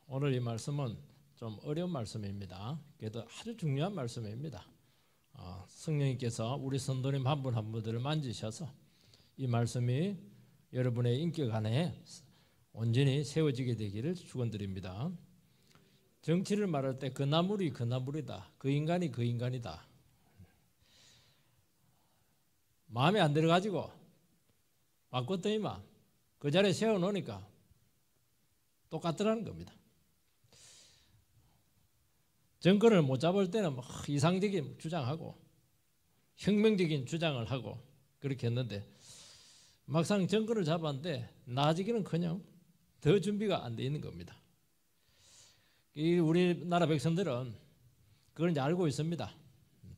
오늘 이 말씀은 좀 어려운 말씀입니다. 그래도 아주 중요한 말씀입니다. 성령님께서 우리 성도님 한 분 한 분들을 만지셔서 이 말씀이 여러분의 인격 안에 온전히 세워지게 되기를 축원드립니다. 정치를 말할 때 그 나물이 그 나물이다, 그 인간이 그 인간이다. 마음에 안 들어가지고 바꿨더니만 그 자리에 세워놓으니까 똑같더라는 겁니다. 정권을 못 잡을 때는 막 이상적인 주장하고 혁명적인 주장을 하고 그렇게 했는데 막상 정권을 잡았는데 나아지기는커녕 더 준비가 안 돼 있는 겁니다. 이 우리나라 백성들은 그걸 이제 알고 있습니다.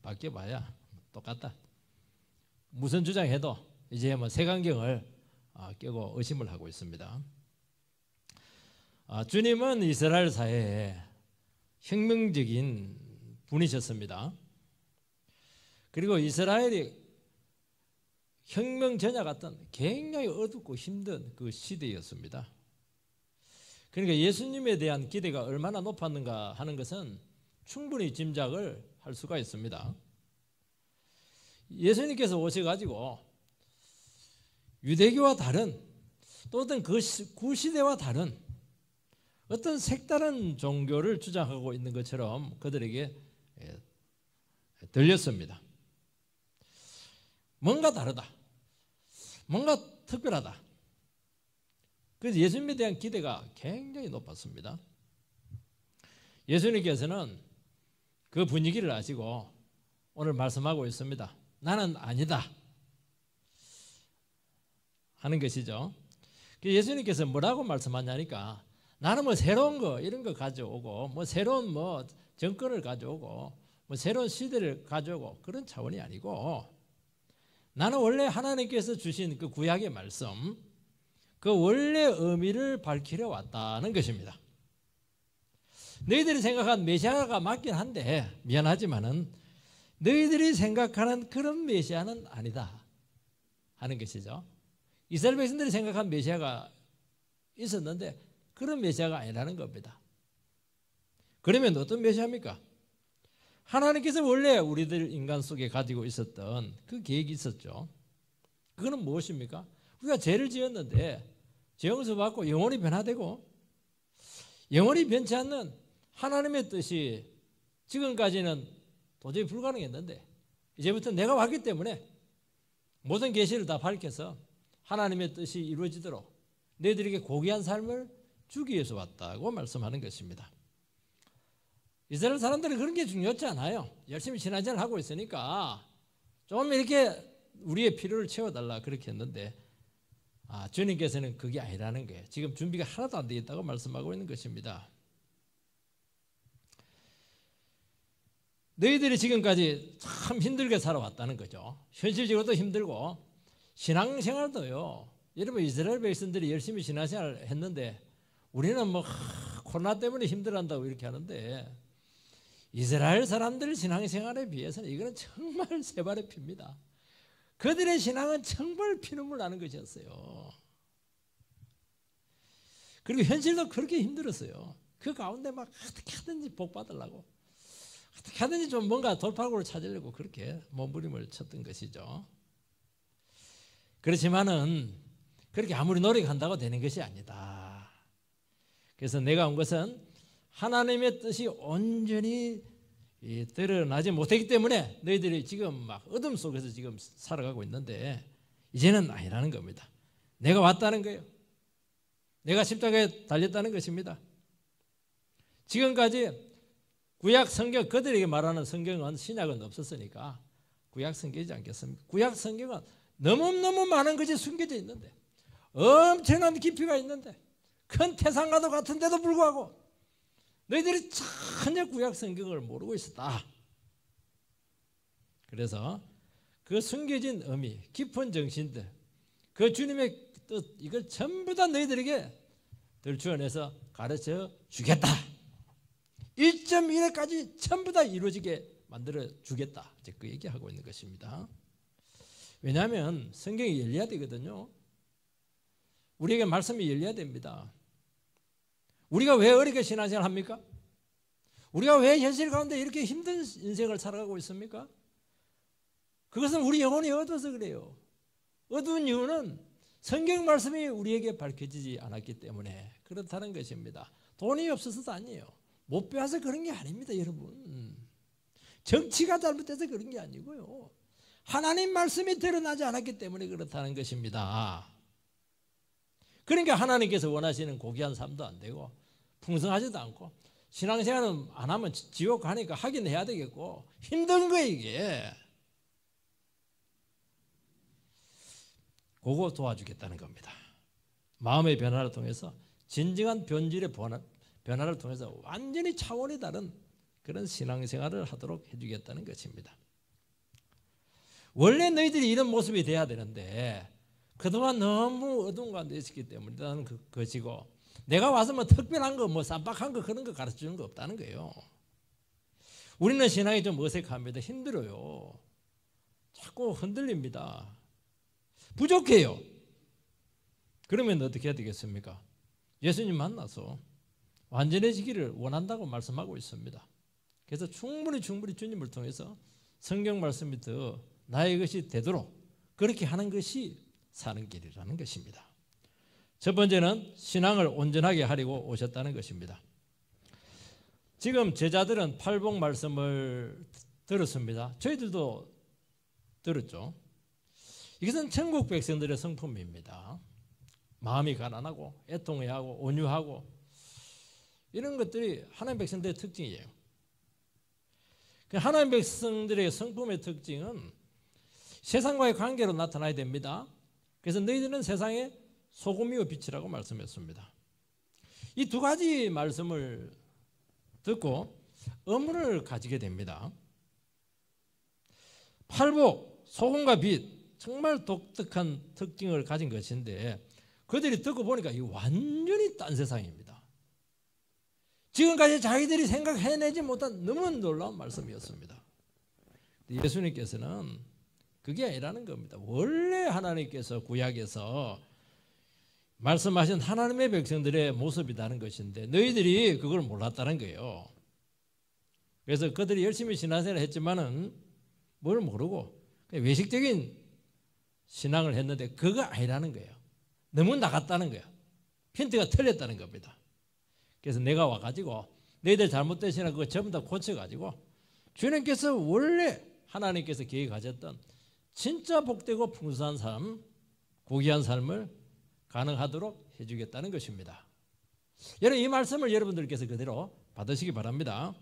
바뀌어봐야 똑같다. 무슨 주장해도 이제 뭐 색안경을 끼고 의심을 하고 있습니다. 주님은 이스라엘 사회에 혁명적인 분이셨습니다. 그리고 이스라엘이 혁명 전야 같은 굉장히 어둡고 힘든 그 시대였습니다. 그러니까 예수님에 대한 기대가 얼마나 높았는가 하는 것은 충분히 짐작을 할 수가 있습니다. 예수님께서 오셔가지고 유대교와 다른 또 어떤 그 구시대와 다른 어떤 색다른 종교를 주장하고 있는 것처럼 그들에게 들렸습니다. 뭔가 다르다. 뭔가 특별하다. 그래서 예수님에 대한 기대가 굉장히 높았습니다. 예수님께서는 그 분위기를 아시고 오늘 말씀하고 있습니다. 나는 아니다 하는 것이죠. 예수님께서 뭐라고 말씀하냐니까 나는 뭐 새로운 거 이런 거 가져오고 뭐 새로운 뭐 정권을 가져오고 뭐 새로운 시대를 가져오고 그런 차원이 아니고 나는 원래 하나님께서 주신 그 구약의 말씀 그 원래 의미를 밝히려 왔다는 것입니다. 너희들이 생각한 메시아가 맞긴 한데 미안하지만은 너희들이 생각하는 그런 메시아는 아니다 하는 것이죠. 이스라엘 백성들이 생각한 메시아가 있었는데 그런 메시아가 아니라는 겁니다. 그러면 어떤 메시아입니까? 하나님께서 원래 우리들 인간 속에 가지고 있었던 그 계획이 있었죠. 그거는 무엇입니까? 우리가 죄를 지었는데 죄 용서 받고 영원히 변화되고 영원히 변치 않는 하나님의 뜻이 지금까지는 도저히 불가능했는데 이제부터 내가 왔기 때문에 모든 계시를 다 밝혀서 하나님의 뜻이 이루어지도록 너희들에게 고귀한 삶을 주기 위해서 왔다고 말씀하는 것입니다. 이스라엘 사람들은 그런 게 중요하지 않아요. 열심히 신앙생활을 하고 있으니까 좀 이렇게 우리의 필요를 채워달라 그렇게 했는데 주님께서는 그게 아니라는 거예요. 지금 준비가 하나도 안 되겠다고 말씀하고 있는 것입니다. 너희들이 지금까지 참 힘들게 살아왔다는 거죠. 현실적으로도 힘들고 신앙생활도요. 여러분 이스라엘 백성들이 열심히 신앙생활을 했는데 우리는 뭐 코로나 때문에 힘들어한다고 이렇게 하는데 이스라엘 사람들 신앙생활에 비해서는 이거는 정말 새발의 피입니다. 그들의 신앙은 정말 피눈물 나는 것이었어요. 그리고 현실도 그렇게 힘들었어요. 그 가운데 막 어떻게 하든지 복 받으려고 어떻게 하든지 좀 뭔가 돌파구를 찾으려고 그렇게 몸부림을 쳤던 것이죠. 그렇지만은 그렇게 아무리 노력한다고 되는 것이 아니다. 그래서 내가 온 것은 하나님의 뜻이 온전히 드러나지 못했기 때문에 너희들이 지금 막 어둠 속에서 지금 살아가고 있는데 이제는 아니라는 겁니다. 내가 왔다는 거예요. 내가 십자가에 달렸다는 것입니다. 지금까지 구약 성경 그들에게 말하는 성경은 신약은 없었으니까 구약 성경이지 않겠습니까? 구약 성경은 너무너무 많은 것이 숨겨져 있는데 엄청난 깊이가 있는데 큰 태산과도 같은데도 불구하고 너희들이 전혀 구약 성경을 모르고 있었다. 그래서 그 숨겨진 의미, 깊은 정신들, 그 주님의 뜻 이걸 전부 다 너희들에게 들추어내서 가르쳐 주겠다. 1.1회까지 전부 다 이루어지게 만들어 주겠다. 이제 그 얘기하고 있는 것입니다. 왜냐하면 성경이 열려야 되거든요. 우리에게 말씀이 열려야 됩니다. 우리가 왜 어렵게 신앙생활 합니까? 우리가 왜 현실 가운데 이렇게 힘든 인생을 살아가고 있습니까? 그것은 우리 영혼이 어두워서 그래요. 어두운 이유는 성경 말씀이 우리에게 밝혀지지 않았기 때문에 그렇다는 것입니다. 돈이 없어서도 아니에요. 못 배워서 그런 게 아닙니다, 여러분. 정치가 잘못돼서 그런 게 아니고요. 하나님 말씀이 드러나지 않았기 때문에 그렇다는 것입니다. 그러니까 하나님께서 원하시는 고귀한 삶도 안 되고 풍성하지도 않고 신앙생활은 안 하면 지옥 가니까 하긴 해야 되겠고 힘든 거예요, 이게. 그거 도와주겠다는 겁니다. 마음의 변화를 통해서 진정한 본질의 변화를 통해서 완전히 차원이 다른 그런 신앙생활을 하도록 해주겠다는 것입니다. 원래 너희들이 이런 모습이 돼야 되는데 그동안 너무 어두운 가운데 있었기 때문에 나는 그것이고 내가 와서 뭐 특별한 거 뭐 쌈박한 거 그런 거 가르쳐주는 거 없다는 거예요. 우리는 신앙이 좀 어색합니다. 힘들어요. 자꾸 흔들립니다. 부족해요. 그러면 어떻게 해야 되겠습니까? 예수님 만나서 완전해지기를 원한다고 말씀하고 있습니다. 그래서 충분히 주님을 통해서 성경 말씀이 더 나의 것이 되도록 그렇게 하는 것이 사는 길이라는 것입니다. 첫 번째는 신앙을 온전하게 하려고 오셨다는 것입니다. 지금 제자들은 팔복 말씀을 들었습니다. 저희들도 들었죠. 이것은 천국 백성들의 성품입니다. 마음이 가난하고 애통해하고 온유하고 이런 것들이 하나님 백성들의 특징이에요. 하나님 백성들의 성품의 특징은 세상과의 관계로 나타나야 됩니다. 그래서 너희들은 세상의 소금이요 빛이라고 말씀했습니다. 이 두 가지 말씀을 듣고 의문을 가지게 됩니다. 팔복, 소금과 빛 정말 독특한 특징을 가진 것인데 그들이 듣고 보니까 이 완전히 딴 세상입니다. 지금까지 자기들이 생각해내지 못한 너무 놀라운 말씀이었습니다. 예수님께서는 그게 아니라는 겁니다. 원래 하나님께서 구약에서 말씀하신 하나님의 백성들의 모습이라는 것인데 너희들이 그걸 몰랐다는 거예요. 그래서 그들이 열심히 신앙생활을 했지만은 뭘 모르고 외식적인 신앙을 했는데 그거 아니라는 거예요. 너무 나갔다는 거예요. 핀트가 틀렸다는 겁니다. 그래서 내가 와가지고 너희들 잘못된 신앙 그거 전부 다 고쳐가지고 주님께서 원래 하나님께서 계획하셨던 진짜 복되고 풍성한 삶, 고귀한 삶을 가능하도록 해주겠다는 것입니다. 여러분 이 말씀을 여러분들께서 그대로 받으시기 바랍니다.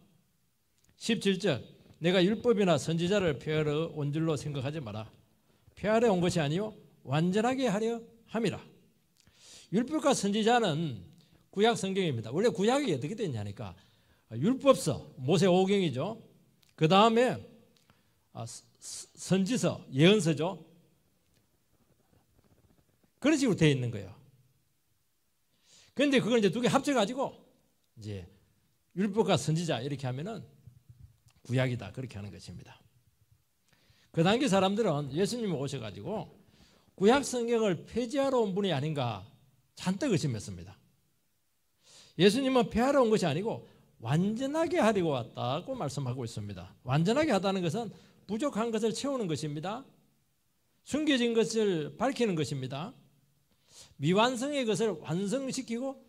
17절 내가 율법이나 선지자를 폐하러 온 줄로 생각하지 마라. 폐하러 온 것이 아니요 완전하게 하려 함이라. 율법과 선지자는 구약 성경입니다. 원래 구약이 어떻게 되냐니까 율법서 모세오경이죠. 그 다음에 선지서 예언서죠. 그런 식으로 되어 있는 거예요. 그런데 그걸 이제 두 개 합쳐가지고 이제 율법과 선지자 이렇게 하면은 구약이다 그렇게 하는 것입니다. 그 당시 사람들은 예수님이 오셔가지고 구약 성경을 폐지하러 온 분이 아닌가 잔뜩 의심했습니다. 예수님은 폐하러 온 것이 아니고 완전하게 하려고 왔다고 말씀하고 있습니다. 완전하게 하다는 것은 부족한 것을 채우는 것입니다. 숨겨진 것을 밝히는 것입니다. 미완성의 것을 완성시키고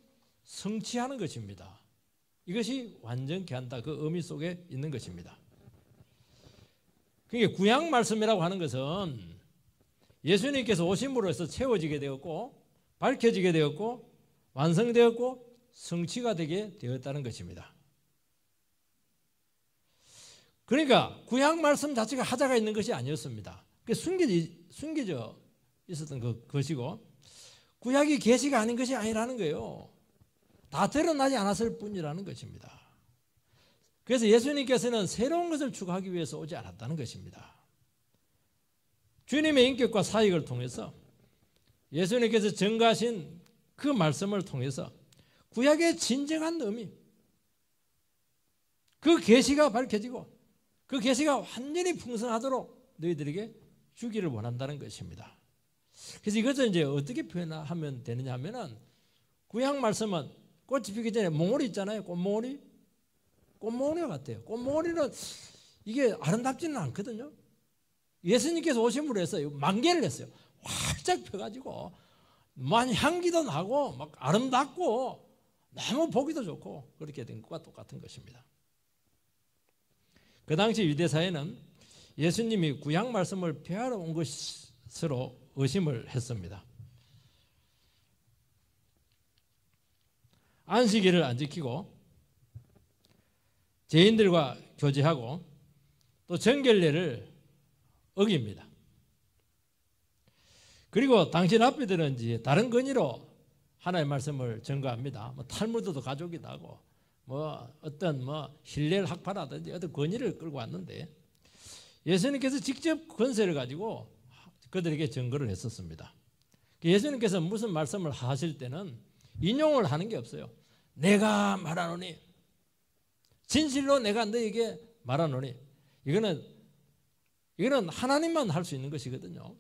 성취하는 것입니다. 이것이 완전케 한다. 그 의미 속에 있는 것입니다. 그러니까 구약 말씀이라고 하는 것은 예수님께서 오심으로 해서 채워지게 되었고 밝혀지게 되었고 완성되었고 성취가 되게 되었다는 것입니다. 그러니까 구약 말씀 자체가 하자가 있는 것이 아니었습니다. 숨겨져 있었던 것이고 구약이 계시가 아닌 것이 아니라는 거예요. 다 드러나지 않았을 뿐이라는 것입니다. 그래서 예수님께서는 새로운 것을 추구하기 위해서 오지 않았다는 것입니다. 주님의 인격과 사역을 통해서 예수님께서 전가하신 그 말씀을 통해서 구약의 진정한 의미, 그 계시가 밝혀지고 그 계시가 완전히 풍성하도록 너희들에게 주기를 원한다는 것입니다. 그래서 이것을 이제 어떻게 표현하면 되느냐 하면은 구약 말씀은 꽃이 피기 전에 몽우리 있잖아요. 꽃몽우리. 꽃몽우리가 같아요. 꽃몽우리는 이게 아름답지는 않거든요. 예수님께서 오심으로 해서 만개를 했어요. 활짝 펴가지고 만 향기도 나고 막 아름답고 너무 보기도 좋고 그렇게 된 것과 똑같은 것입니다. 그 당시 유대사회는 예수님이 구약 말씀을 폐하러 온 것으로 의심을 했습니다. 안식일을 안 지키고 죄인들과 교제하고 또 정결례를 어깁니다. 그리고 당신 앞에들은지 다른 건의로 하나님의 말씀을 전가합니다. 뭐 탈무드도 가져오기도 하고 뭐 어떤 신뢰를 학파라든지 어떤 권위를 끌고 왔는데 예수님께서 직접 권세를 가지고 그들에게 증거를 했었습니다. 예수님께서 무슨 말씀을 하실 때는 인용을 하는 게 없어요. 내가 말하노니 진실로 내가 너에게 말하노니 이거는 하나님만 할 수 있는 것이거든요.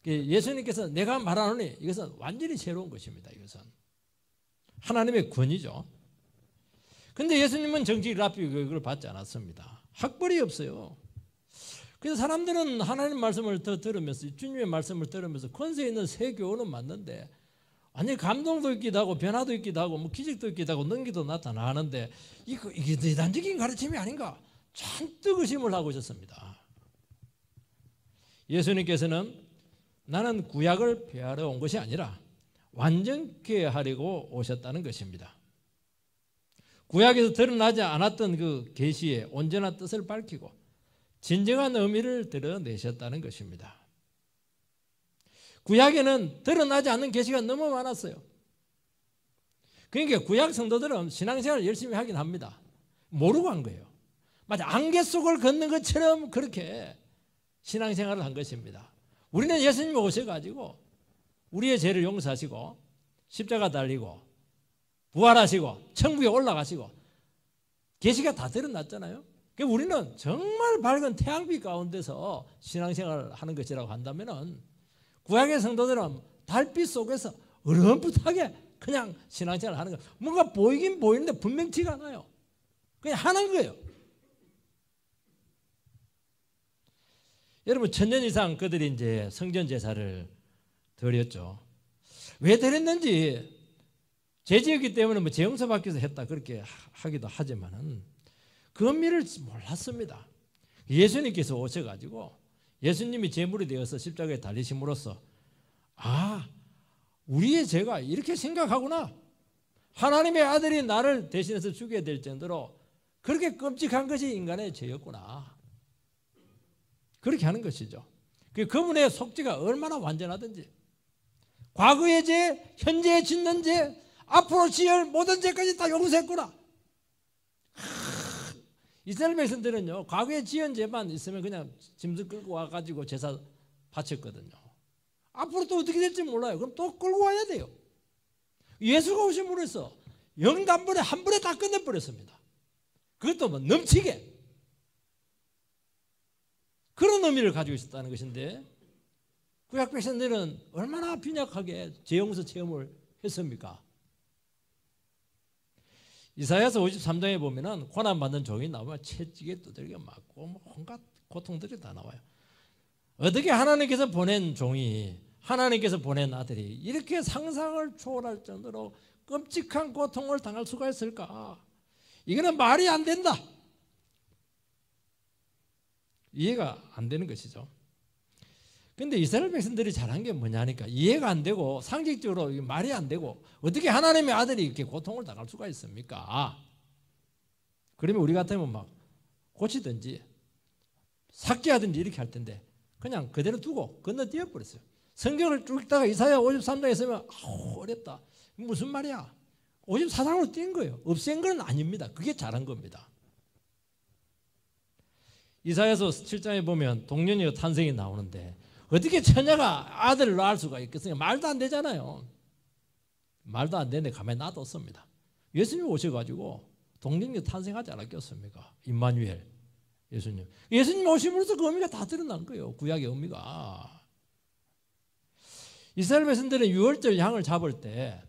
예수님께서 내가 말하노니 이것은 완전히 새로운 것입니다. 이것은 하나님의 권위죠. 근데 예수님은 정직 랍비 그걸 받지 않았습니다. 학벌이 없어요. 그래서 사람들은 하나님 말씀을 더 들으면서 주님의 말씀을 들으면서 권세 있는 새 교훈은 맞는데 아니 감동도 있기도 하고 변화도 있기도 하고 뭐 기적도 있기도 하고 능기도 나타나는데 이게 대단적인 가르침이 아닌가 잔뜩 의심을 하고 있었습니다. 예수님께서는 나는 구약을 폐하러 온 것이 아니라 완전케 하려고 오셨다는 것입니다. 구약에서 드러나지 않았던 그 계시의 온전한 뜻을 밝히고 진정한 의미를 드러내셨다는 것입니다. 구약에는 드러나지 않는 계시가 너무 많았어요. 그러니까 구약 성도들은 신앙생활을 열심히 하긴 합니다. 모르고 한 거예요. 마치 안개 속을 걷는 것처럼 그렇게 신앙생활을 한 것입니다. 우리는 예수님이 오셔가지고 우리의 죄를 용서하시고 십자가 달리고 부활하시고 천국에 올라가시고 계시가 다 드러났잖아요. 그러니까 우리는 정말 밝은 태양빛 가운데서 신앙생활을 하는 것이라고 한다면 구약의 성도들은 달빛 속에서 어렴풋하게 그냥 신앙생활을 하는 거예요. 뭔가 보이긴 보이는데 분명치가 않아요. 그냥 하는 거예요. 여러분 1000년 이상 그들이 이제 성전 제사를 드렸죠. 왜 드렸는지 죄지었기 때문에 뭐 죄용서 받기 위해서 했다 그렇게 하기도 하지만은 그 의미를 몰랐습니다. 예수님께서 오셔가지고 예수님이 제물이 되어서 십자가에 달리심으로써 우리의 죄가 이렇게 심각하구나. 하나님의 아들이 나를 대신해서 죽여야 될 정도로 그렇게 끔찍한 것이 인간의 죄였구나. 그렇게 하는 것이죠. 그분의 속죄가 얼마나 완전하든지 과거의 죄, 현재에 짓는 죄, 앞으로 지을 모든 죄까지 다 용서했구나. 이스라엘 백성들은요 과거에 지은 죄만 있으면 그냥 짐승 끌고 와가지고 제사 바쳤거든요. 앞으로 또 어떻게 될지 몰라요. 그럼 또 끌고 와야 돼요. 예수가 오심으로 해서 영단번에 한 번에 다 끝내버렸습니다. 그것도 뭐 넘치게 그런 의미를 가지고 있었다는 것인데 구약 백성들은 얼마나 빈약하게 죄용서 체험을 했습니까? 이사야서 53장에 보면은 고난받는 종이 나오면 채찍에 두들겨 맞고 뭐 온갖 고통들이 다 나와요. 어떻게 하나님께서 보낸 종이 하나님께서 보낸 아들이 이렇게 상상을 초월할 정도로 끔찍한 고통을 당할 수가 있을까? 이거는 말이 안 된다. 이해가 안 되는 것이죠. 그런데 이스라엘 백성들이 잘한 게 뭐냐니까 이해가 안 되고 상식적으로 말이 안 되고 어떻게 하나님의 아들이 이렇게 고통을 당할 수가 있습니까? 그러면 우리 같으면 막 고치든지 삭제하든지 이렇게 할 텐데 그냥 그대로 두고 건너뛰어 버렸어요. 성경을 쭉 읽다가 이사야 53장에 있으면 어렵다. 무슨 말이야? 54장으로 뛴 거예요. 없앤 건 아닙니다. 그게 잘한 겁니다. 이사야서 7장에 보면 동년녀 탄생이 나오는데 어떻게 처녀가 아들을 낳을 수가 있겠어요? 말도 안 되잖아요. 말도 안 되는데 가만히 놔뒀습니다. 예수님이 오셔가지고 동년녀 탄생하지 않았겠습니까? 임마누엘 예수님. 예수님 오심으로써 그 의미가 다 드러난 거예요. 구약의 의미가. 이스라엘 백성들은 유월절 양을 잡을 때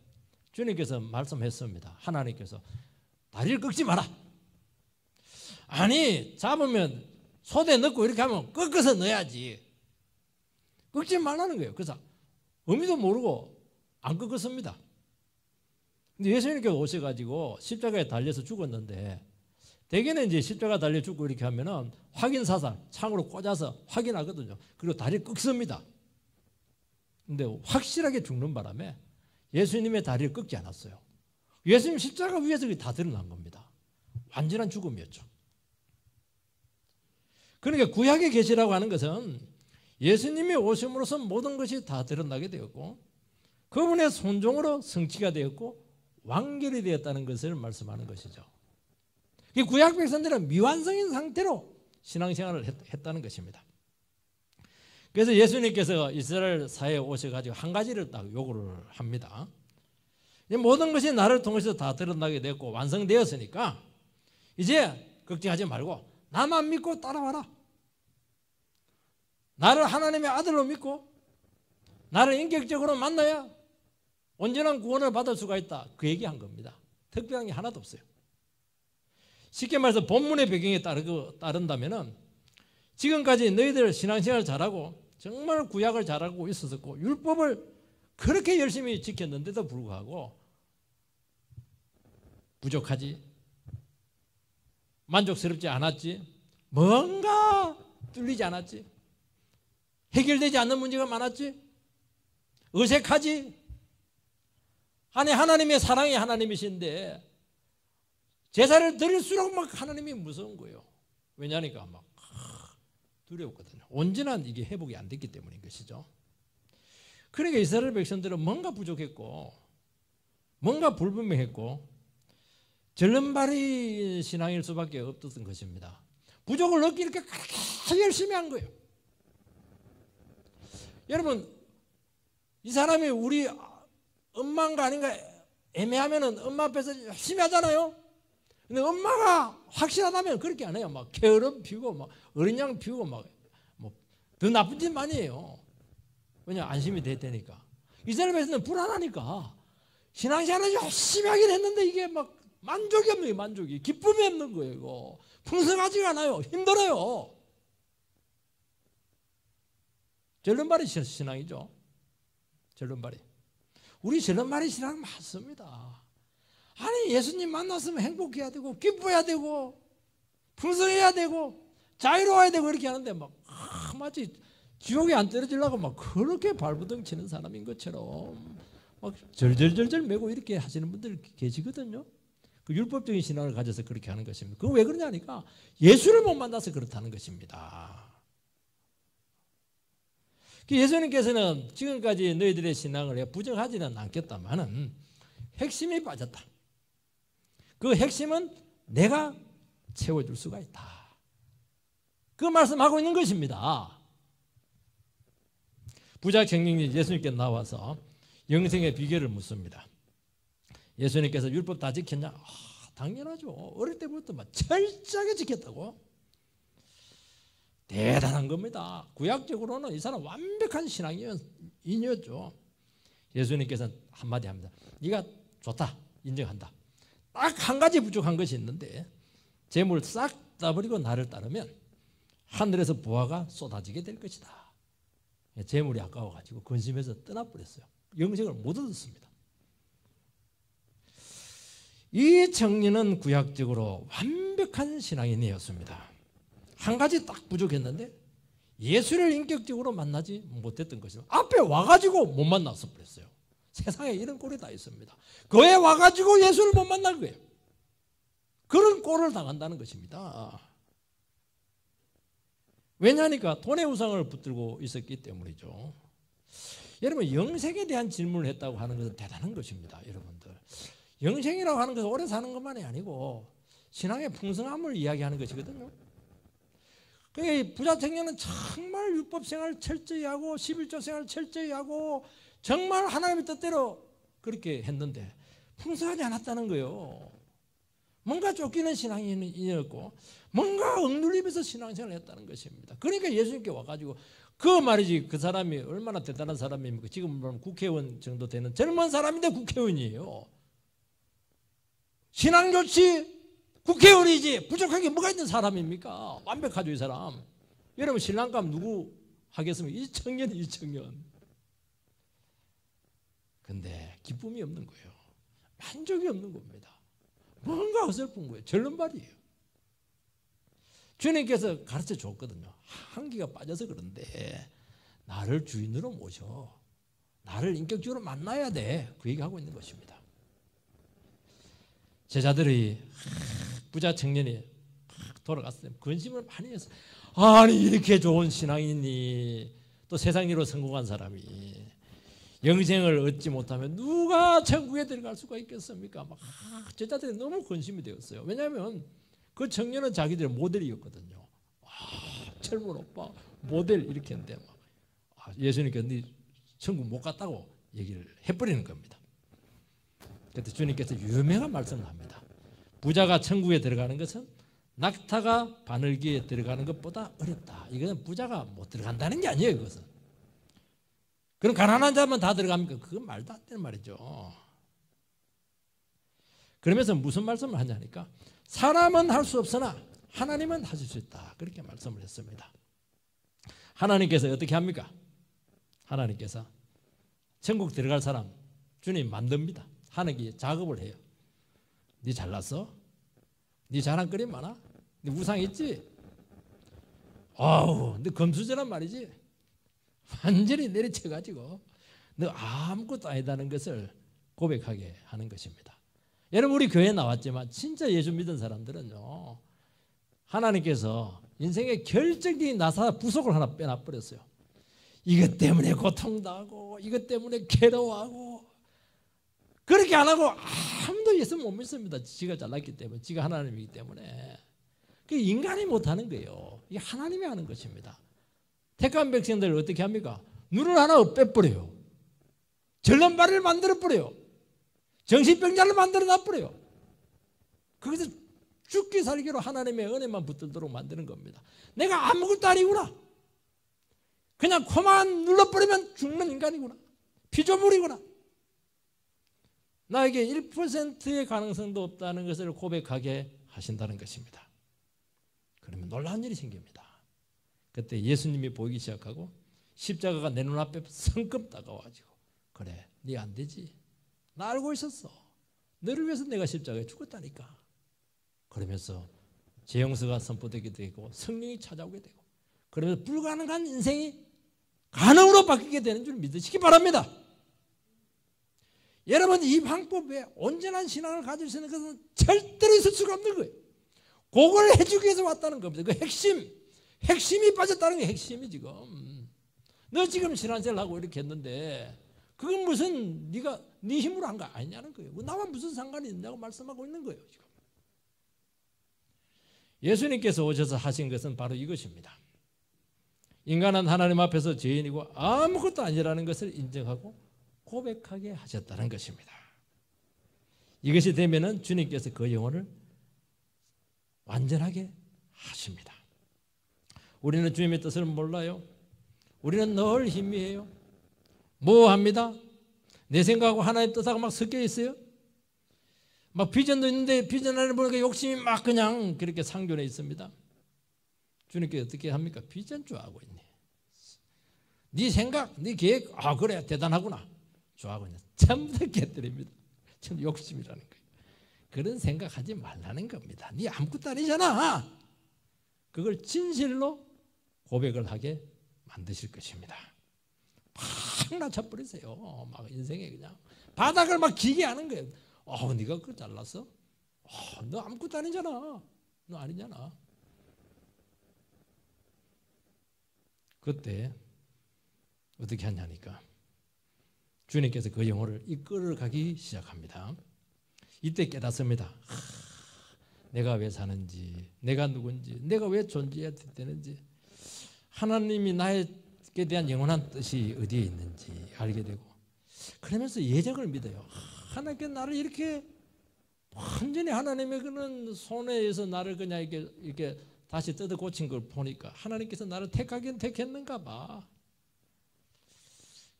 주님께서 말씀했습니다. 하나님께서 다리를 꺾지 마라. 아니 잡으면 소대 넣고 이렇게 하면 꺾어서 넣어야지. 꺾지 말라는 거예요. 그래서 의미도 모르고 안 꺾었습니다. 근데 예수님께서 오셔가지고 십자가에 달려서 죽었는데 대개는 이제 십자가 달려 죽고 이렇게 하면은 확인 사살 창으로 꽂아서 확인하거든요. 그리고 다리를 꺾습니다. 근데 확실하게 죽는 바람에 예수님의 다리를 꺾지 않았어요. 예수님 십자가 위에서 다 드러난 겁니다. 완전한 죽음이었죠. 그러니까 구약의 계시라고 하는 것은 예수님이 오심으로써 모든 것이 다 드러나게 되었고 그분의 손종으로 성취가 되었고 완결이 되었다는 것을 말씀하는 것이죠. 이 구약 백성들은 미완성인 상태로 신앙생활을 했다는 것입니다. 그래서 예수님께서 이스라엘 사회에 오셔가지고 한 가지를 딱 요구를 합니다. 모든 것이 나를 통해서 다 드러나게 됐고 완성되었으니까 이제 걱정하지 말고 나만 믿고 따라와라. 나를 하나님의 아들로 믿고 나를 인격적으로 만나야 온전한 구원을 받을 수가 있다. 그 얘기한 겁니다. 특별한 게 하나도 없어요. 쉽게 말해서 본문의 배경에 따른다면 지금까지 너희들 신앙생활 잘하고 정말 구약을 잘하고 있었고 율법을 그렇게 열심히 지켰는데도 불구하고 부족하지, 만족스럽지 않았지, 뭔가 뚫리지 않았지, 해결되지 않는 문제가 많았지, 어색하지. 아니 하나님의 사랑이 하나님이신데 제사를 드릴수록 막 하나님이 무서운 거예요. 왜냐니까 막 두려웠거든요. 온전한 이게 회복이 안 됐기 때문인 것이죠. 그러니까 이스라엘 백성들은 뭔가 부족했고 뭔가 불분명했고 절름발이 신앙일 수밖에 없었던 것입니다. 부족을 얻기 이렇게 그렇게 열심히 한 거예요. 여러분 이 사람이 우리 엄마인가 아닌가 애매하면은 엄마 앞에서 열심히 하잖아요. 근데 엄마가 확실하다면 그렇게 안 해요. 막 게으름 피우고 막 어린 양 피우고 막 뭐 더 나쁜 짓 많이 해요. 왜냐 안심이 됐다니까. 이스라엘 백성은 불안하니까 신앙생활을 열심히 하긴 했는데 이게 막 만족이 없는 거예요. 만족이 기쁨이 없는 거예요. 이거 풍성하지가 않아요. 힘들어요. 절름발이 신앙이죠. 절름발이. 우리 절름발이 신앙 맞습니다. 아니 예수님 만났으면 행복해야 되고 기뻐해야 되고 풍성해야 되고 자유로워야 되고 이렇게 하는데 막 마치 지옥에 안 떨어지려고 막 그렇게 발부둥 치는 사람인 것처럼 막 절절절절 매고 이렇게 하시는 분들 계시거든요. 그 율법적인 신앙을 가져서 그렇게 하는 것입니다. 그거 왜 그러냐니까 예수를 못 만나서 그렇다는 것입니다. 예수님께서는 지금까지 너희들의 신앙을 부정하지는 않겠다마는 핵심이 빠졌다. 그 핵심은 내가 채워줄 수가 있다. 그 말씀하고 있는 것입니다. 부자 청년이 예수님께 나와서 영생의 비결을 묻습니다. 예수님께서 율법 다 지켰냐? 당연하죠. 어릴 때부터 막 철저하게 지켰다고. 대단한 겁니다. 구약적으로는 이 사람 완벽한 신앙인이었죠. 예수님께서는 한마디 합니다. 네가 좋다. 인정한다. 딱 한 가지 부족한 것이 있는데 재물 싹 따버리고 나를 따르면 하늘에서 보화가 쏟아지게 될 것이다. 재물이 아까워가지고 근심해서 떠나버렸어요. 영생을 못 얻었습니다. 이 청년은 구약적으로 완벽한 신앙인이었습니다. 한 가지 딱 부족했는데 예수를 인격적으로 만나지 못했던 것이죠. 앞에 와가지고 못 만나서 버렸어요. 세상에 이런 꼴이 다 있습니다. 그에 와가지고 예수를 못 만날 거예요. 그런 꼴을 당한다는 것입니다. 왜냐하니까 돈의 우상을 붙들고 있었기 때문이죠. 여러분 영생에 대한 질문을 했다고 하는 것은 대단한 것입니다. 여러분들 영생이라고 하는 것은 오래 사는 것만이 아니고 신앙의 풍성함을 이야기하는 것이거든요. 그러니까 부자 청년은 정말 율법 생활 철저히 하고 11조 생활 철저히 하고 정말 하나님의 뜻대로 그렇게 했는데 풍성하지 않았다는 거예요. 뭔가 쫓기는 신앙인이었고 뭔가 억눌리면서 신앙생활을 했다는 것입니다. 그러니까 예수님께 와가지고 그 말이지, 그 사람이 얼마나 대단한 사람입니까? 지금 보면 국회의원 정도 되는 젊은 사람인데 국회의원이에요. 신앙 좋지 국회의원이지 부족한 게 뭐가 있는 사람입니까? 완벽하죠 이 사람. 여러분 신랑감 누구 하겠습니까? 이 청년. 근데 기쁨이 없는 거예요. 만족이 없는 겁니다. 뭔가 어설픈 거예요. 절름발이에요. 주님께서 가르쳐 줬거든요. 한기가 빠져서 그런데 나를 주인으로 모셔. 나를 인격적으로 만나야 돼. 그 얘기하고 있는 것입니다. 제자들이 부자 청년이 돌아갔을 때 근심을 많이 했어요. 아니 이렇게 좋은 신앙인이 또 세상 일로 성공한 사람이 영생을 얻지 못하면 누가 천국에 들어갈 수가 있겠습니까? 막 제자들이 너무 근심이 되었어요. 왜냐하면 그 청년은 자기들의 모델이었거든요. 젊은 오빠 모델 이렇게 했는데 예수님께서 네 천국 못 갔다고 얘기를 해버리는 겁니다. 그때 주님께서 유명한 말씀을 합니다. 부자가 천국에 들어가는 것은 낙타가 바늘기에 들어가는 것보다 어렵다. 이것은 부자가 못 들어간다는 게 아니에요. 그것은. 그럼 가난한 자만 다 들어갑니까? 그건 말도 안 되는 말이죠. 그러면서 무슨 말씀을 하냐니까 사람은 할 수 없으나 하나님은 하실 수 있다. 그렇게 말씀을 했습니다. 하나님께서 어떻게 합니까? 하나님께서 천국 들어갈 사람 주님 만듭니다. 하나님께 작업을 해요. 네 잘났어? 네 자랑거리 많아? 네 우상 있지? 아우, 너 검수저란 말이지? 완전히 내리쳐가지고 너 아무것도 아니다는 것을 고백하게 하는 것입니다. 여러분 우리 교회에 나왔지만 진짜 예수 믿은 사람들은요 하나님께서 인생의 결정적인 나사 부속을 하나 빼놔버렸어요. 이것 때문에 고통당하고 이것 때문에 괴로워하고 그렇게 안 하고 아무도 예수 못 믿습니다. 지가 잘났기 때문에, 지가 하나님이기 때문에. 그게 인간이 못하는 거예요. 이게 하나님이 하는 것입니다. 택한 백성들을 어떻게 합니까? 눈을 하나 빼버려요. 절름발이를 만들어버려요. 정신병자를 만들어 놔버려요. 거기서 죽기 살기로 하나님의 은혜만 붙들도록 만드는 겁니다. 내가 아무것도 아니구나. 그냥 코만 눌러버리면 죽는 인간이구나. 피조물이구나. 나에게 1%의 가능성도 없다는 것을 고백하게 하신다는 것입니다. 그러면 놀라운 일이 생깁니다. 그때 예수님이 보이기 시작하고 십자가가 내 눈앞에 성큼 다가와가지고 그래 네 안 되지. 나 알고 있었어. 너를 위해서 내가 십자가에 죽었다니까. 그러면서 재용서가 선포되게 되고 성령이 찾아오게 되고 그러면서 불가능한 인생이 가능으로 바뀌게 되는 줄 믿으시기 바랍니다. 여러분 이 방법에 온전한 신앙을 가질 수 있는 것은 절대로 있을 수가 없는 거예요. 그걸 해주기 위해서 왔다는 겁니다. 그 핵심이 빠졌다는 게 핵심이 지금. 너 지금 신앙생활 하고 이렇게 했는데 그건 무슨 네가 네 힘으로 한 거 아니냐는 거예요. 나와 무슨 상관이 있냐고 말씀하고 있는 거예요. 지금. 예수님께서 오셔서 하신 것은 바로 이것입니다. 인간은 하나님 앞에서 죄인이고 아무것도 아니라는 것을 인정하고 고백하게 하셨다는 것입니다. 이것이 되면은 주님께서 그 영혼을 완전하게 하십니다. 우리는 주님의 뜻을 몰라요. 우리는 늘 희미해요. 모호합니다. 내 생각하고 하나님의 뜻하고 막 섞여 있어요. 막 비전도 있는데 비전 안에 보니까 욕심이 막 그냥 그렇게 상존해 있습니다. 주님께 어떻게 합니까? 비전 좋아하고 있네. 네 생각, 네 계획, 그래 대단하구나. 좋아하고 있네. 전부 다 깨뜨립니다. 전부 욕심이라는 거예요. 그런 생각하지 말라는 겁니다. 네 아무것도 아니잖아. 그걸 진실로 고백을 하게 만드실 것입니다. 팍 낮춰버리세요. 막 인생에 그냥 바닥을 막 기게 하는 거예요. 네가 그거 잘났어? 너 아무것도 아니잖아. 너 아니잖아. 그때 어떻게 하냐니까 주님께서 그 영혼을 이끌어가기 시작합니다. 이때 깨닫습니다. 내가 왜 사는지, 내가 누군지, 내가 왜 존재해야 되는지, 하나님이 나에게 대한 영원한 뜻이 어디에 있는지 알게 되고, 그러면서 예정을 믿어요. 하나님께서 나를 이렇게 완전히 하나님의 그런 손에서 나를 그냥 이렇게 다시 뜯어 고친 걸 보니까 하나님께서 나를 택하긴 택했는가 봐.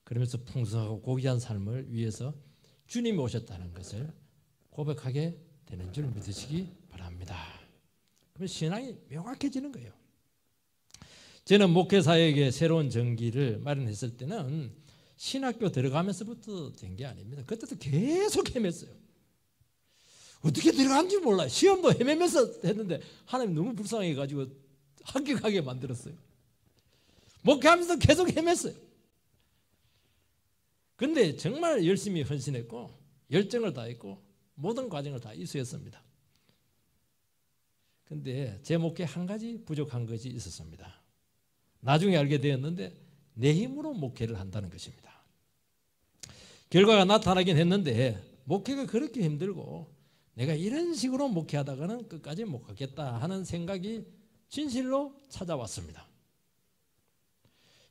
그러면서 풍성하고 고귀한 삶을 위해서 주님이 오셨다는 것을 고백하게 되는 줄 믿으시기 바랍니다. 그러면 신앙이 명확해지는 거예요. 저는 목회사에게 새로운 전기를 마련했을 때는 신학교 들어가면서부터 된 게 아닙니다. 그때도 계속 헤맸어요. 어떻게 들어간지 몰라요. 시험도 헤매면서 했는데 하나님 너무 불쌍해가지고 합격하게 만들었어요. 목회하면서 계속 헤맸어요. 근데 정말 열심히 헌신했고 열정을 다했고 모든 과정을 다 이수했습니다. 근데 제 목회에 한 가지 부족한 것이 있었습니다. 나중에 알게 되었는데 내 힘으로 목회를 한다는 것입니다. 결과가 나타나긴 했는데 목회가 그렇게 힘들고 내가 이런 식으로 목회하다가는 끝까지 못 가겠다 하는 생각이 진실로 찾아왔습니다.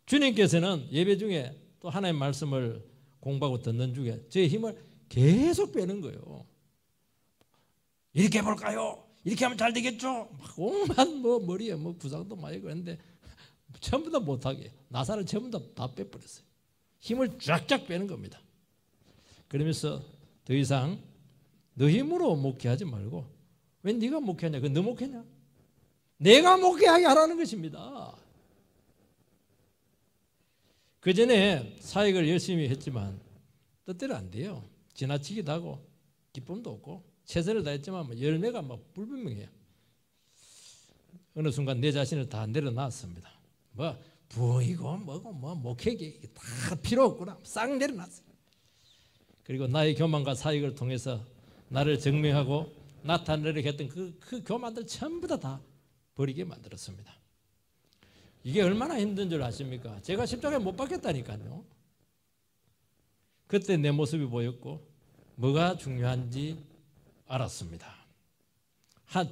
주님께서는 예배 중에 또 하나님의 말씀을 공부하고 듣는 중에 제 힘을 계속 빼는 거예요. 이렇게 해볼까요? 이렇게 하면 잘 되겠죠? 막 온갖 머리에 구상도 많이 그랬는데 전부 다 못하게 나사를 전부 다 빼버렸어요. 힘을 쫙쫙 빼는 겁니다. 그러면서 더 이상 너 힘으로 목회하지 말고 왜 네가 목회하냐? 너 목회냐? 내가 목회하게 하라는 것입니다. 그 전에 사역을 열심히 했지만 뜻대로 안 돼요. 지나치기도 하고 기쁨도 없고 최선을 다했지만 열매가 막 불분명해요. 어느 순간 내 자신을 다 내려놨습니다. 부이고 뭐고 목회기 다 필요 없구나 싹 내려놨어요. 그리고 나의 교만과 사역을 통해서 나를 증명하고 나타내려고 했던 그 교만들 전부 다 버리게 만들었습니다. 이게 얼마나 힘든 줄 아십니까? 제가 십자가에 못 박혔다니까요. 그때 내 모습이 보였고 뭐가 중요한지 알았습니다.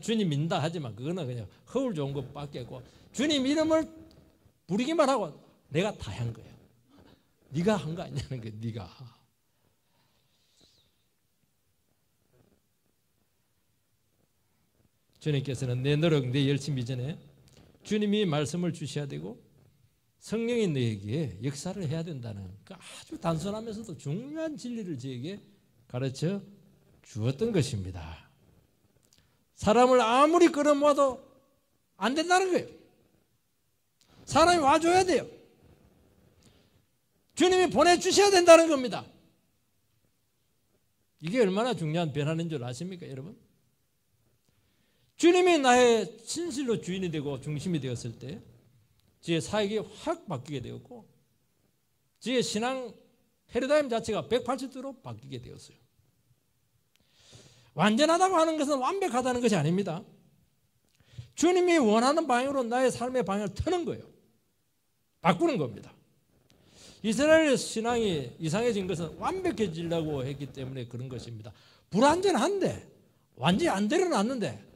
주님 믿는다 하지만 그거는 그냥 허울 좋은 것밖에 없고 주님 이름을 부르기만 하고 내가 다 한 거예요. 네가 한 거 아니냐는 거예요. 네가. 주님께서는 내 노력, 내 열심 이전에 주님이 말씀을 주셔야 되고 성령이 너에게 역사를 해야 된다는 그 아주 단순하면서도 중요한 진리를 저에게 가르쳐 주었던 것입니다. 사람을 아무리 끌어모아도 안 된다는 거예요. 사람이 와줘야 돼요. 주님이 보내주셔야 된다는 겁니다. 이게 얼마나 중요한 변화인 줄 아십니까, 여러분? 주님이 나의 진실로 주인이 되고 중심이 되었을 때 저의 사역이 확 바뀌게 되었고 저의 신앙 패러다임 자체가 180도로 바뀌게 되었어요. 완전하다고 하는 것은 완벽하다는 것이 아닙니다. 주님이 원하는 방향으로 나의 삶의 방향을 트는 거예요. 바꾸는 겁니다. 이스라엘 신앙이 이상해진 것은 완벽해지려고 했기 때문에 그런 것입니다. 불완전한데 완전히 안 내려놨는데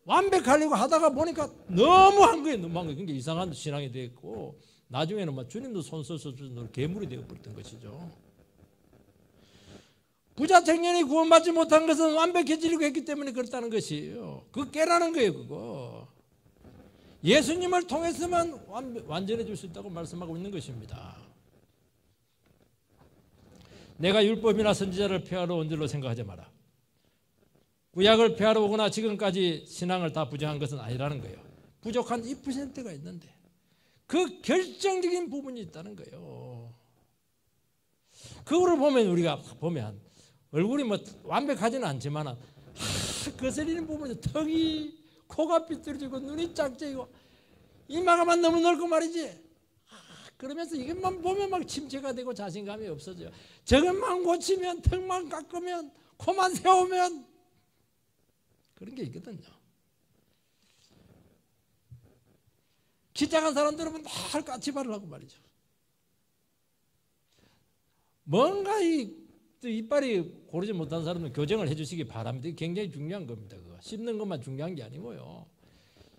완벽하려고 하다가 보니까 너무한 거예요. 너무한 거예요. 그러니까 이상한 신앙이 되었고 나중에는 막 주님도 손 써서 괴물이 되어버렸던 것이죠. 부자 청년이 구원받지 못한 것은 완벽해지려고 했기 때문에 그렇다는 것이에요. 그거 깨라는 거예요. 그거. 예수님을 통해서만 완전해질 수 있다고 말씀하고 있는 것입니다. 내가 율법이나 선지자를 폐하러 온 줄로 생각하지 마라. 구약을 폐하러 오거나 지금까지 신앙을 다 부정한 것은 아니라는 거예요. 부족한 2%가 있는데 그 결정적인 부분이 있다는 거예요. 그거를 보면 우리가 보면 얼굴이 뭐 완벽하지는 않지만 거슬리는 부분이 턱이 코가 삐뚤어지고 눈이 짝짝이고 이마가만 너무 넓고 말이지. 그러면서 이것만 보면 막 침체가 되고 자신감이 없어져요. 저것만 고치면 턱만 깎으면 코만 세우면 그런 게 있거든요. 키 작은 사람들은 늘 까치발을 하고 말이죠. 뭔가 이빨이 고르지 못한 사람은 교정을 해주시기 바랍니다. 이게 굉장히 중요한 겁니다. 그거. 씹는 것만 중요한 게 아니고요.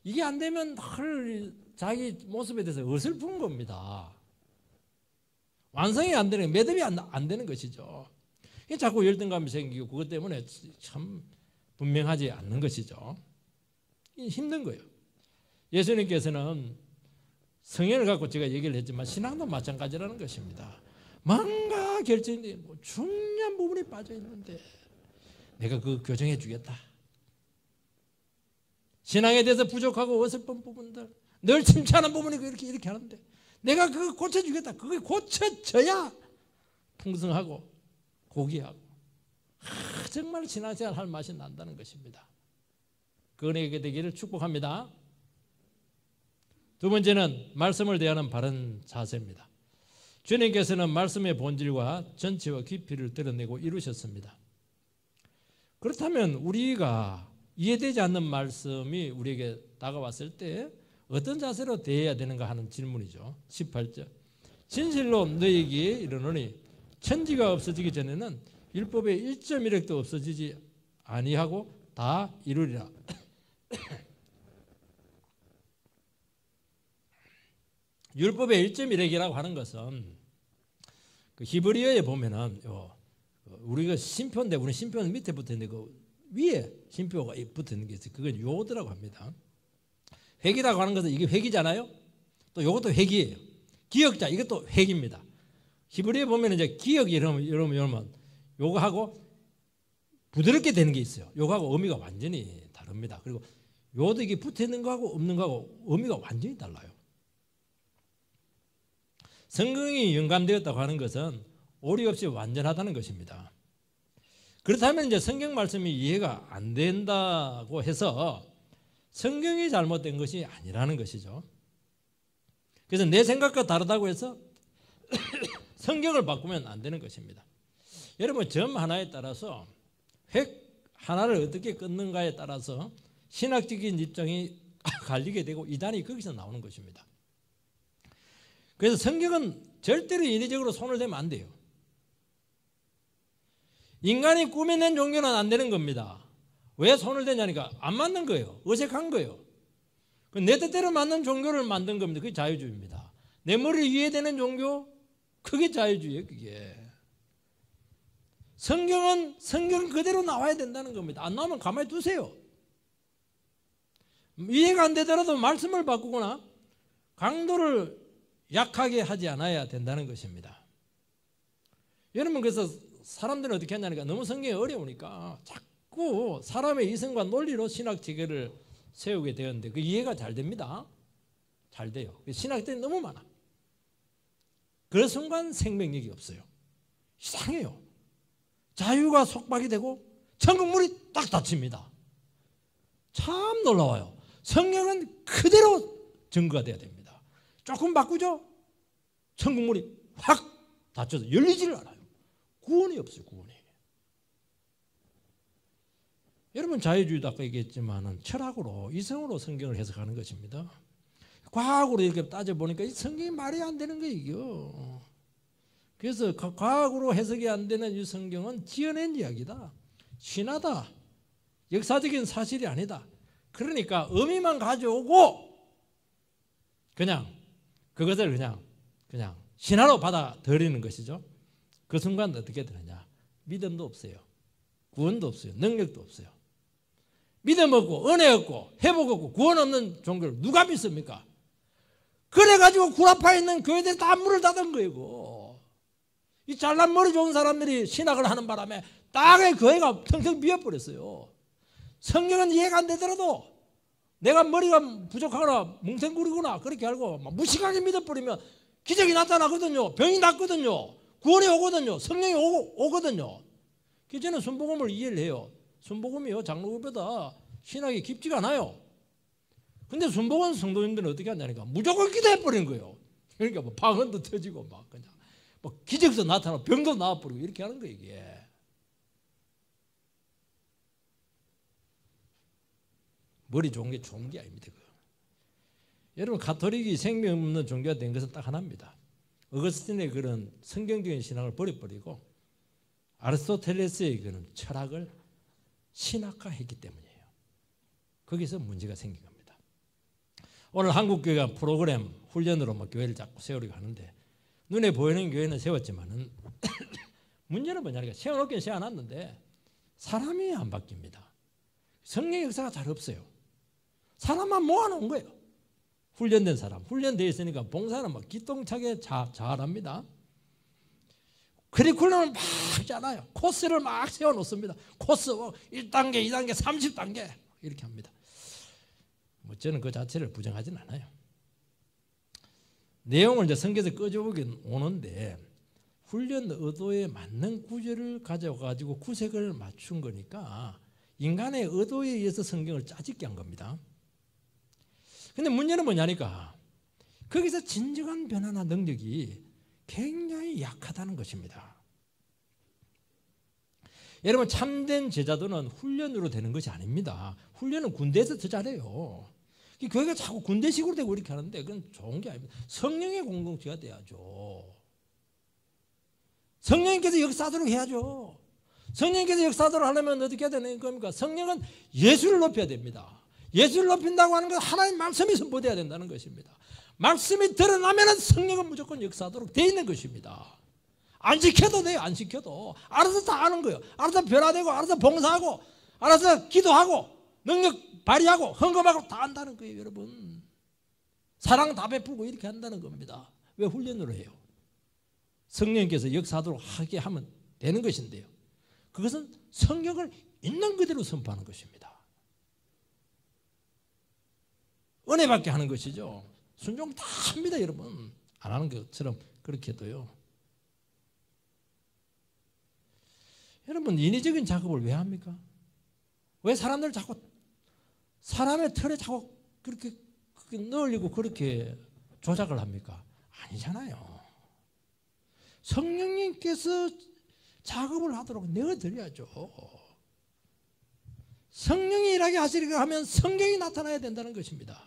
이게 안 되면 늘 자기 모습에 대해서 어설픈 겁니다. 완성이 안 되는, 매듭이 안 되는 것이죠. 자꾸 열등감이 생기고 그것 때문에 참 분명하지 않는 것이죠. 힘든 거예요. 예수님께서는 성현을 갖고 제가 얘기를 했지만 신앙도 마찬가지라는 것입니다. 뭔가 결정이 뭐 중요한 부분이 빠져 있는데 내가 그 교정해 주겠다. 신앙에 대해서 부족하고 어설픈 부분들, 늘 침체하는 부분이 이렇게 하는데 내가 그거 고쳐주겠다. 그게 고쳐져야 풍성하고 고귀하고 정말 신앙생활 할 맛이 난다는 것입니다. 그 은혜가 되기를 축복합니다. 두 번째는 말씀을 대하는 바른 자세입니다. 주님께서는 말씀의 본질과 전체와 깊이를 드러내고 이루셨습니다. 그렇다면 우리가 이해되지 않는 말씀이 우리에게 다가왔을 때 어떤 자세로 대해야 되는가 하는 질문이죠. 18절 진실로 너희에게 이르노니 천지가 없어지기 전에는 율법의 1.1획도 없어지지 아니하고 다 이루리라. 율법의 1.1획이라고 하는 것은 그 히브리어에 보면은 우리가 심표인데 우리 심표는 밑에 붙어 있는데 그 위에 심표가 붙어 있는 게 있어요. 그건 요드라고 합니다. 획이라고 하는 것은 이게 획이잖아요. 또 이것도 획이에요. 기역자 이것도 획입니다. 히브리어에 보면 이제 기역이 이러면 요거하고 부드럽게 되는 게 있어요. 요거하고 의미가 완전히 다릅니다. 그리고 요도 이게 붙어 있는 거하고 없는 거하고 의미가 완전히 달라요. 성경이 영감되었다고 하는 것은 오리 없이 완전하다는 것입니다. 그렇다면 이제 성경 말씀이 이해가 안 된다고 해서 성경이 잘못된 것이 아니라는 것이죠. 그래서 내 생각과 다르다고 해서 성경을 바꾸면 안 되는 것입니다. 여러분 점 하나에 따라서 획 하나를 어떻게 끊는가에 따라서 신학적인 입장이 갈리게 되고 이단이 거기서 나오는 것입니다. 그래서 성경은 절대로 인위적으로 손을 대면 안 돼요. 인간이 꾸며낸 종교는 안 되는 겁니다. 왜 손을 대냐니까 안 맞는 거예요. 어색한 거예요. 내 뜻대로 맞는 종교를 만든 겁니다. 그게 자유주의입니다. 내 머리를 이해되는 종교? 그게 자유주의예요. 그게. 성경은 성경 그대로 나와야 된다는 겁니다. 안 나오면 가만히 두세요. 이해가 안 되더라도 말씀을 바꾸거나 강도를 약하게 하지 않아야 된다는 것입니다. 여러분 그래서 사람들은 어떻게 하냐니까 너무 성경이 어려우니까 자꾸 사람의 이성과 논리로 신학 체계를 세우게 되었는데 그 이해가 잘 됩니다. 잘 돼요. 신학들이 너무 많아. 그 순간 생명력이 없어요. 이상해요. 자유가 속박이 되고 천국문이 딱 닫힙니다. 참 놀라워요. 성경은 그대로 증거가 돼야 됩니다. 조금 바꾸죠? 천국문이 확 닫혀서 열리지를 않아요. 구원이 없어요. 구원이. 여러분 자유주의도 아까 얘기했지만 철학으로 이성으로 성경을 해석하는 것입니다. 과학으로 이렇게 따져보니까 이 성경이 말이 안 되는 거예요. 이거. 그래서 과학으로 해석이 안 되는 이 성경은 지어낸 이야기다. 신화다. 역사적인 사실이 아니다. 그러니까 의미만 가져오고 그냥 그것을 그냥 신화로 받아들이는 것이죠. 그 순간 어떻게 되느냐. 믿음도 없어요. 구원도 없어요. 능력도 없어요. 믿음 없고 은혜 없고 회복 없고 구원 없는 종교를 누가 믿습니까? 그래가지고 구라파에 있는 교회들이 다 문을 닫은 거예요. 이 잘난 머리 좋은 사람들이 신학을 하는 바람에 땅에 교회가 텅텅 비어버렸어요. 성경은 이해가 안 되더라도 내가 머리가 부족하거나 뭉탱구리구나 그렇게 알고 무식하게 믿어버리면 기적이 나타나거든요. 병이 낫거든요. 구원이 오거든요. 성령이 오거든요. 그래서 저는 순복음을 이해를 해요. 순복음이요 장로교보다 신학이 깊지가 않아요. 근데 순복음 성도님들은 어떻게 하냐니까 무조건 기도해버리는 거예요. 그러니까 뭐 방언도 터지고 막 그냥 뭐 기적도 나타나고 병도 나와버리고 이렇게 하는 거예요. 이게. 머리 좋은 게 아닙니다. 그거. 여러분 가톨릭이 생명 없는 종교가 된 것은 딱 하나입니다. 어거스틴의 그런 성경적인 신앙을 버려버리고 아리스토텔레스의 그런 철학을 신학화했기 때문이에요. 거기서 문제가 생긴 겁니다. 오늘 한국교회가 프로그램 훈련으로 뭐 교회를 자꾸 세우려고 하는데 눈에 보이는 교회는 세웠지만은 문제는 뭐냐니까 세워놓긴 세워놨는데 사람이 안 바뀝니다. 성령의 역사가 잘 없어요. 사람만 모아놓은 거예요. 훈련된 사람, 훈련되어 있으니까 봉사는 막 기똥차게 잘합니다. 커리큘럼을 막 짜놔요. 코스를 막 세워놓습니다. 코스 1단계, 2단계, 30단계 이렇게 합니다. 뭐 저는 그 자체를 부정하진 않아요. 내용을 이제 성경에서 꺼져보긴 오는데 훈련 의도에 맞는 구절을 가져가지고 구색을 맞춘 거니까 인간의 의도에 의해서 성경을 짜집게 한 겁니다. 근데 문제는 뭐냐니까 거기서 진정한 변화나 능력이 굉장히 약하다는 것입니다. 여러분 참된 제자도는 훈련으로 되는 것이 아닙니다. 훈련은 군대에서 더 잘해요. 교회가 자꾸 군대식으로 되고 이렇게 하는데 그건 좋은 게 아닙니다. 성령의 공동체가 돼야죠. 성령님께서 역사하도록 해야죠. 성령님께서 역사하도록 하려면 어떻게 해야 되는 겁니까? 성령은 예수를 높여야 됩니다. 예수를 높인다고 하는 건 하나님 말씀이 선포되어야 된다는 것입니다. 말씀이 드러나면 성령은 무조건 역사하도록 되어 있는 것입니다. 안 지켜도 돼요. 안 지켜도. 알아서 다 하는 거예요. 알아서 변화되고 알아서 봉사하고 알아서 기도하고 능력 발휘하고 헌금하고 다 한다는 거예요. 여러분. 사랑 다 베풀고 이렇게 한다는 겁니다. 왜 훈련으로 해요? 성령께서 역사하도록 하게 하면 되는 것인데요. 그것은 성경을 있는 그대로 선포하는 것입니다. 은혜 받게 하는 것이죠. 순종 다 합니다. 여러분. 안 하는 것처럼 그렇게 해도요. 여러분 인위적인 작업을 왜 합니까? 왜 사람들 자꾸 사람의 틀에 자꾸 그렇게 넣으려고 그렇게 조작을 합니까? 아니잖아요. 성령님께서 작업을 하도록 내어드려야죠. 성령이 일하게 하시리가 하면 성경이 나타나야 된다는 것입니다.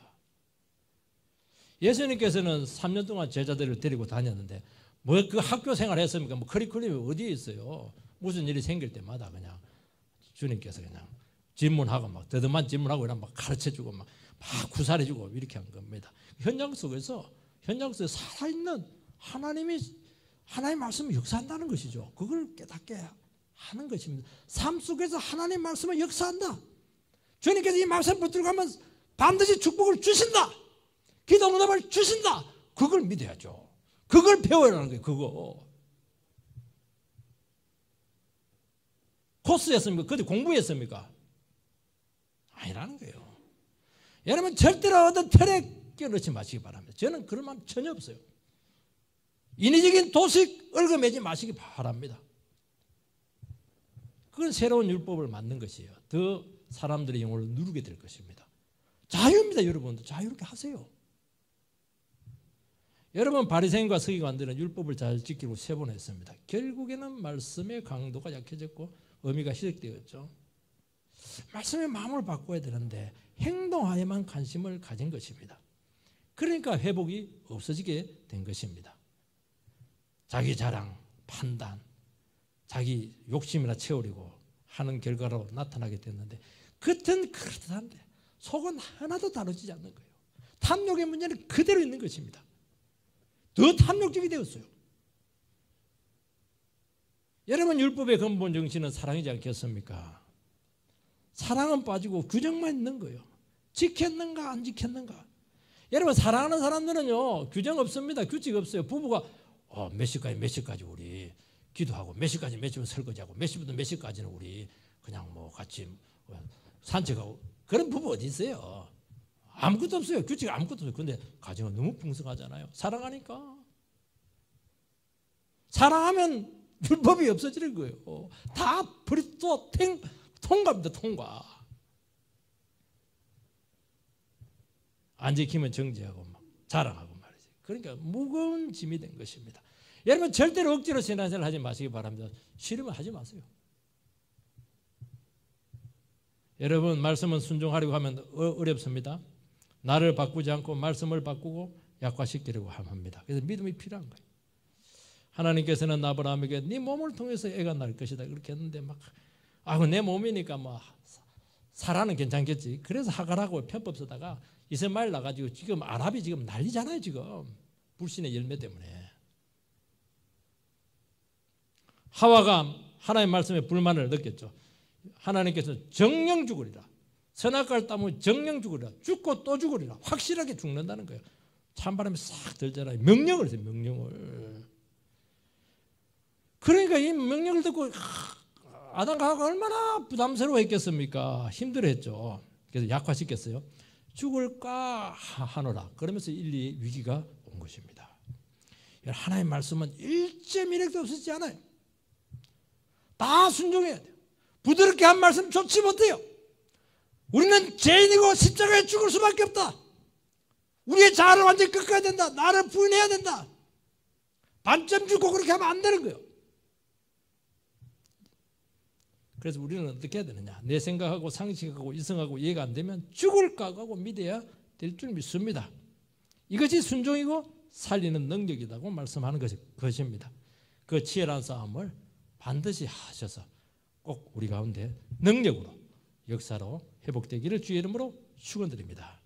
예수님께서는 3년 동안 제자들을 데리고 다녔는데 뭐 그 학교 생활 했습니까? 뭐 커리큘럼이 어디에 있어요? 무슨 일이 생길 때마다 그냥 주님께서 그냥 질문하고 막 더듬한 질문하고 이런 막 가르쳐주고 막 구살해주고 이렇게 한 겁니다. 현장 속에서 살아있는 하나님 말씀을 역사한다는 것이죠. 그걸 깨닫게 하는 것입니다. 삶 속에서 하나님 말씀을 역사한다. 주님께서 이 말씀 붙들고 가면 반드시 축복을 주신다. 기도 응답을 주신다. 그걸 믿어야죠. 그걸 배워야 하는 거예요. 그거. 코스였습니까? 그때 공부했습니까? 아니라는 거예요. 여러분 절대로 어떤 틀에 끼어넣지 마시기 바랍니다. 저는 그런 마음 전혀 없어요. 인위적인 도식 얽어매지 마시기 바랍니다. 그건 새로운 율법을 만든 것이에요. 더 사람들의 영혼을 누르게 될 것입니다. 자유입니다. 여러분도 자유롭게 하세요. 여러분 바리새인과 서기관들은 율법을 잘 지키고 세 번 했습니다. 결국에는 말씀의 강도가 약해졌고 의미가 희석되었죠. 말씀의 마음을 바꿔야 되는데 행동하에만 관심을 가진 것입니다. 그러니까 회복이 없어지게 된 것입니다. 자기 자랑, 판단, 자기 욕심이나 채우려고 하는 결과로 나타나게 됐는데 겉은 그렇듯한데 속은 하나도 다루지 않는 거예요. 탐욕의 문제는 그대로 있는 것입니다. 더 탐욕적이 되었어요. 여러분 율법의 근본 정신은 사랑이지 않겠습니까? 사랑은 빠지고 규정만 있는 거예요. 지켰는가 안 지켰는가. 여러분 사랑하는 사람들은요 규정 없습니다. 규칙 없어요. 부부가 몇 시까지 우리 기도하고 몇 시까지 몇 시부터 설거지하고 몇 시부터 몇 시까지는 우리 그냥 뭐 같이 산책하고 그런 부부 어디 있어요? 아무것도 없어요. 규칙 아무것도 없어요. 근데 가정은 너무 풍성하잖아요. 사랑하니까. 사랑하면 율법이 없어지는 거예요. 다 브리또 통과입니다. 통과. 안 지키면 정죄하고 막 자랑하고 말이지. 그러니까 무거운 짐이 된 것입니다. 여러분 절대로 억지로 신앙생활 하지 마시기 바랍니다. 싫으면 하지 마세요. 여러분 말씀은 순종하려고 하면 어렵습니다. 나를 바꾸지 않고 말씀을 바꾸고 약화시키려고 합니다. 그래서 믿음이 필요한 거예요. 하나님께서는 아브라함에게 네 몸을 통해서 애가 날 것이다 그렇게 했는데 막 내 몸이니까 뭐 사라는 괜찮겠지. 그래서 하갈하고 편법 쓰다가 이스마엘 나가지고 지금 아랍이 지금 난리잖아요. 지금 불신의 열매 때문에. 하와가 하나님 말씀에 불만을 느꼈죠. 하나님께서 정령 죽으리라. 선악과를 따면 정령 죽으리라. 죽고 또 죽으리라. 확실하게 죽는다는 거예요. 찬바람이 싹 들잖아요. 명령을 했어요. 명령을. 그러니까 이 명령을 듣고 아담과 하와가 얼마나 부담스러워했겠습니까? 힘들어했죠. 그래서 약화시켰어요. 죽을까 하노라. 그러면서 인류의 위기가 온 것입니다. 하나님의 말씀은 1.1핵도 없어지지 않아요. 다 순종해야 돼요. 부드럽게 한 말씀 좋지 못해요. 우리는 죄인이고 십자가에 죽을 수밖에 없다. 우리의 자아를 완전히 꺾어야 된다. 나를 부인해야 된다. 반점 주고 그렇게 하면 안 되는 거예요. 그래서 우리는 어떻게 해야 되느냐. 내 생각하고 상식하고 이성하고 이해가 안 되면 죽을 각오하고 믿어야 될 줄 믿습니다. 이것이 순종이고 살리는 능력이라고 말씀하는 것입니다. 그 치열한 싸움을 반드시 하셔서 꼭 우리 가운데 능력으로 역사로 회복되기를 주의 이름으로 축원드립니다.